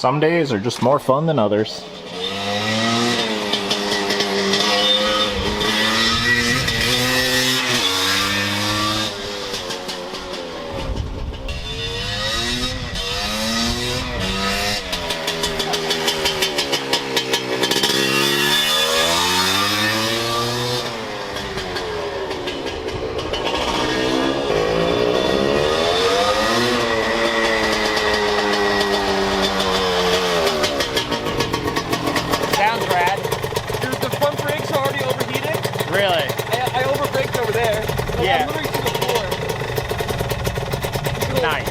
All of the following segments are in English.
Some days are just more fun than others. Really? I overbraked over there. Yeah. I'm literally to the floor. Nice.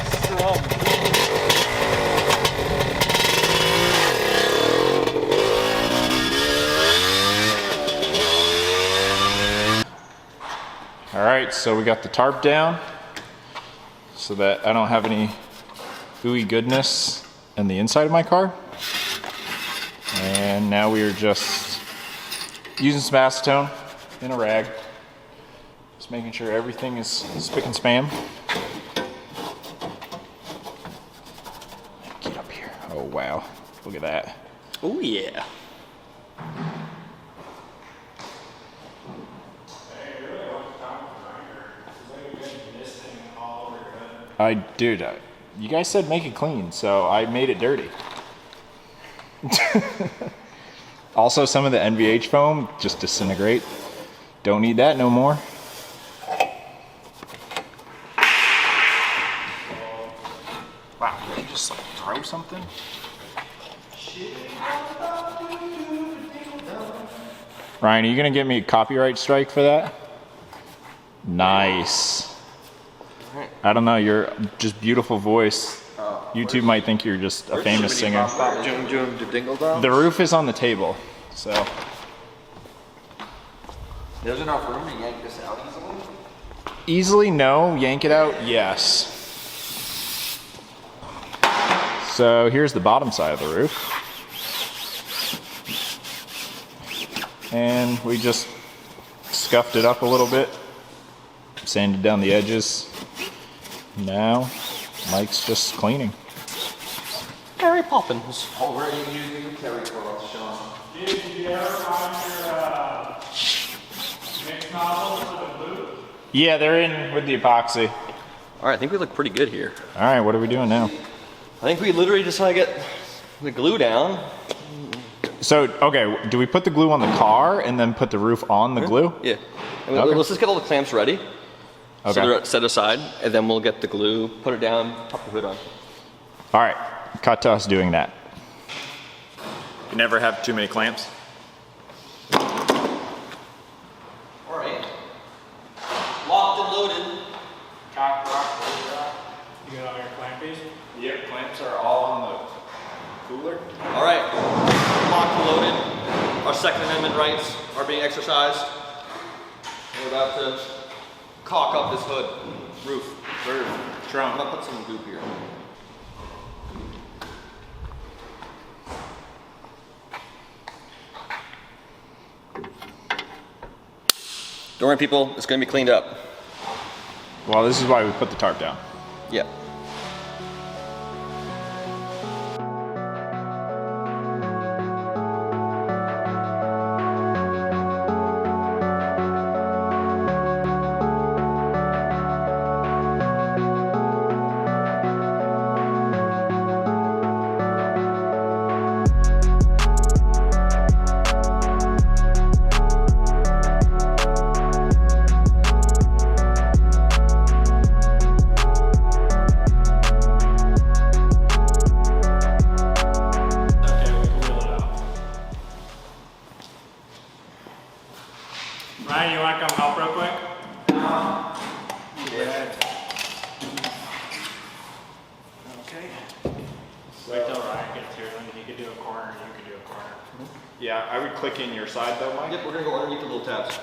All right, so we got the tarp down so that I don't have any ooey goodness in the inside of my car. And now we are just using some acetone in a rag. Just making sure everything is spick and span. Get up here. Oh wow, look at that. Oh yeah. Dude, you guys said make it clean, so I made it dirty. Also, some of the NVH foam just disintegrate. Don't need that no more. Wow, did you just like throw something? Ryan, are you gonna give me a copyright strike for that? Nice. I don't know, your just beautiful voice. YouTube might think you're just a famous singer. The roof is on the table, so. There's enough room to yank this out easily? Easily, no. Yank it out, yes. So here's the bottom side of the roof. And we just scuffed it up a little bit, sanded down the edges. Now, Mike's just cleaning. Mary Poppins. Already using the carry cloth, Sean. Did you ever find your mixed nozzles for the glue? Yeah, they're in with the epoxy. All right, I think we look pretty good here. All right, what are we doing now? I think we literally just want to get the glue down. So, okay, do we put the glue on the car and then put the roof on the glue? Yeah. And Okay. let's just get all the clamps ready. Okay. So they're set aside, and then we'll get the glue, put it down, pop the hood on. All right, cut to us doing that. You never have too many clamps? All right. Locked and loaded. Cock, rock, rock. You got all your clampies? Yep, clamps are all on the cooler. All right. Locked and loaded. Our Second Amendment rights are being exercised. We're about to caulk up this hood, roof. I'm Trump. gonna put some goop here. Don't worry, people, it's gonna be cleaned up. Well, this is why we put the tarp down. Yeah. Okay, we can wheel it out. Ryan, you want to come help real quick? Okay. Wait till Ryan gets here, then he could do a corner, and you could do a corner. Yeah, I would click in your side though, Mike. Yep, we're gonna go underneath the little tabs.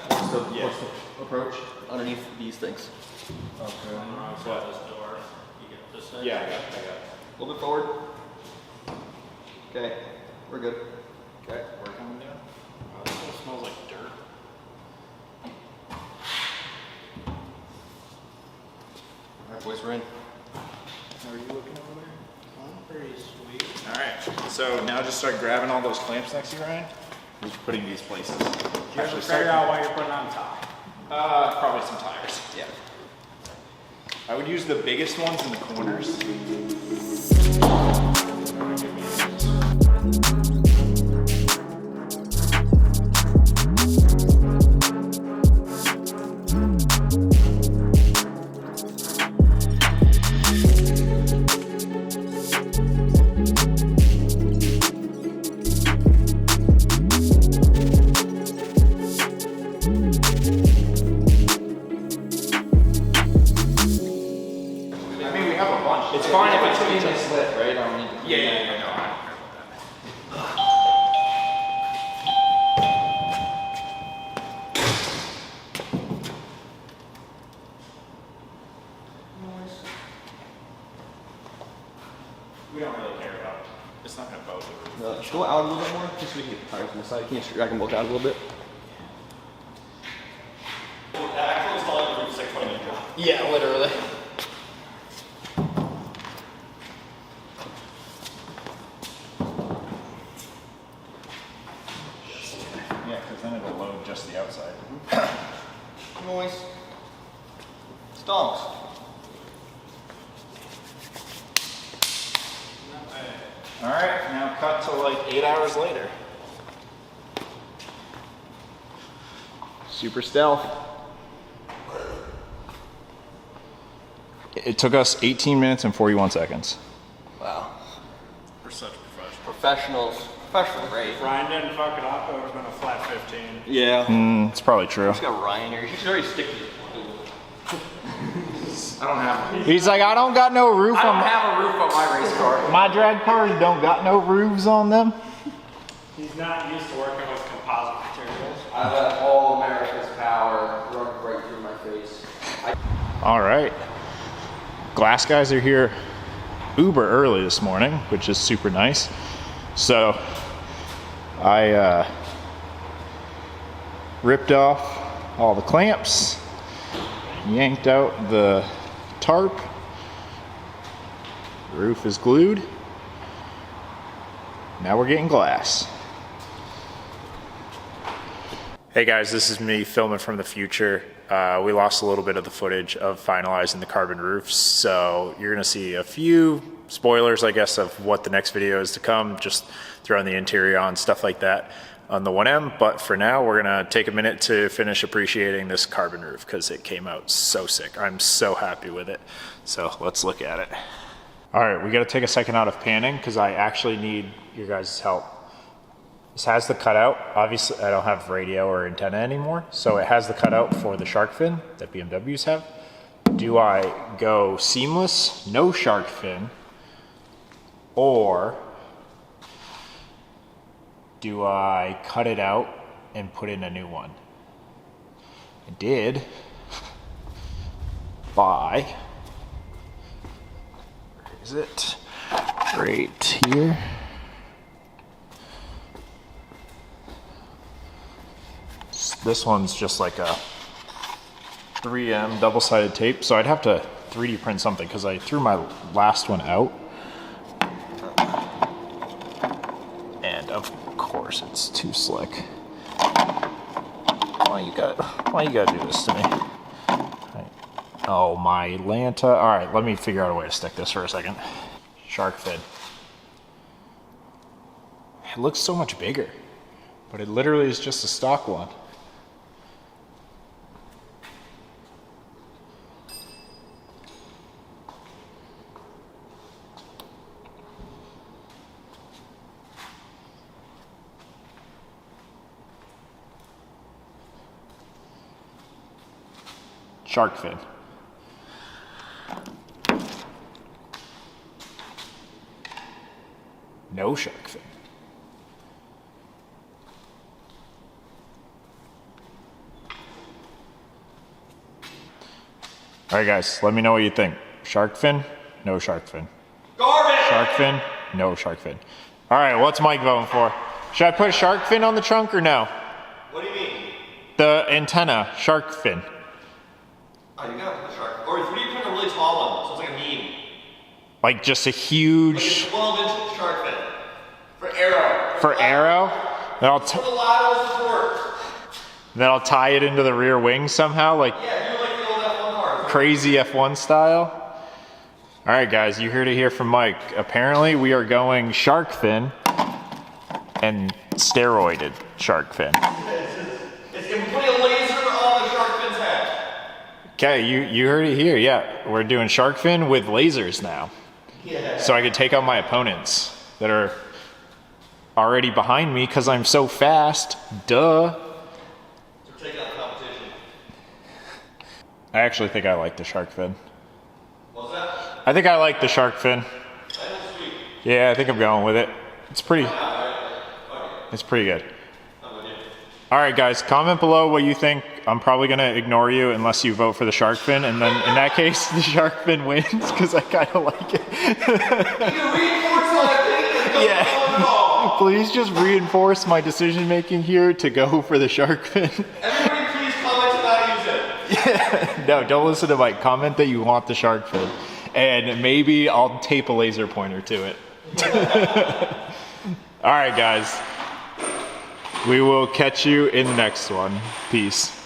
Yeah. What's the approach? Underneath these things. On the wrong side of this door. You get this side? Yeah, I got it. A little bit forward. Okay, we're good. Okay, we're coming down. Oh, this still smells like dirt. All right, boys, we're in. How are you looking over there? Pretty sweet. All right, so now just start grabbing all those clamps next to you, Ryan. Just putting these places. Do you ever figure out what you're putting on top? Probably some tires. Yeah. I would use the biggest ones in the corners. It's fine if it's in the slit, right? I don't need to. Yeah. No, I don't care We don't really care about it. It's not going to bow the roof. Just go out a little bit more, just so we can get the tires on the side. Can you drag them both out a little bit? Actually installing the roof is like 20-minute job. Yeah, literally. Yeah, because then it'll load just the outside. Noise. Stonks. All right, now cut to like 8 hours later. Super stealth. It took us 18 minutes and 41 seconds. Wow. We're such professionals. Professionals. Professional rate. If Ryan didn't fuck it up, it would have been a flat 15. Yeah. It's probably true. He's got Ryan here. He should already stick to the I don't have one. He's like, I don't got no roof I on don't have a roof on my race car. my drag cars don't got no roofs on them. He's not used to working with composite materials. I let all America's power run right through my face. All right. Glass guys are here uber early this morning, which is super nice. So I ripped off all the clamps, yanked out the tarp, the roof is glued. Now we're getting glass. Hey guys, this is me filming from the future. We lost a little bit of the footage of finalizing the carbon roofs, so you're gonna see a few spoilers, I guess, of what the next video is to come, just throwing the interior on, stuff like that on the 1M. But for now, we're gonna take a minute to finish appreciating this carbon roof because it came out so sick. I'm so happy with it. So let's look at it. All right, we gotta take a second out of panning because I actually need your guys' help. This has the cutout. Obviously, I don't have radio or antenna anymore, so it has the cutout for the shark fin that BMWs have. Do I go seamless, no shark fin, or do I cut it out and put in a new one? I did buy, where is it? Right here. This one's just like a 3M double-sided tape, so I'd have to 3D print something because I threw my last one out. And of course it's too slick. Why you gotta do this to me? Right. Oh my Lanta. Alright, let me figure out a way to stick this for a second. Shark fin. It looks so much bigger, but it literally is just a stock one. Shark fin. No shark fin. All right, guys, let me know what you think. Shark fin, no shark fin. Garbage! Shark fin, no shark fin. All right, what's Mike voting for? Should I put a shark fin on the trunk or no? What do you mean? The antenna, shark fin. Oh, you gotta put the shark. Or 3D print a really tall one, so it's like a meme. Like just a huge... 12-inch shark fin. For arrow. For arrow? For the lateral support. Then I'll tie it into the rear wing somehow, like Yeah, do like the old F1 cars. crazy F1 style. All right, guys, you heard it here from Mike. Apparently, we are going shark fin and steroided shark fin. It's putting a laser on the shark fin's head. Okay, you heard it here. Yeah, we're doing shark fin with lasers now. Yeah. So I can take out my opponents that are already behind me because I'm so fast. Duh. We're taking out the competition. I actually think I like the shark fin. What's that? I think I like the shark fin. Sweet. Yeah, I think I'm going with it. It's pretty good. All right, guys, comment below what you think. I'm probably going to ignore you unless you vote for the shark fin, and then in that case, the shark fin wins because I kind of like it. Yeah. Please just reinforce my decision making here to go for the shark fin. Everybody please comment to not use it. Yeah. No, don't listen to Mike. Comment that you want the shark fin. And maybe I'll tape a laser pointer to it. All right, guys. We will catch you in the next one. Peace.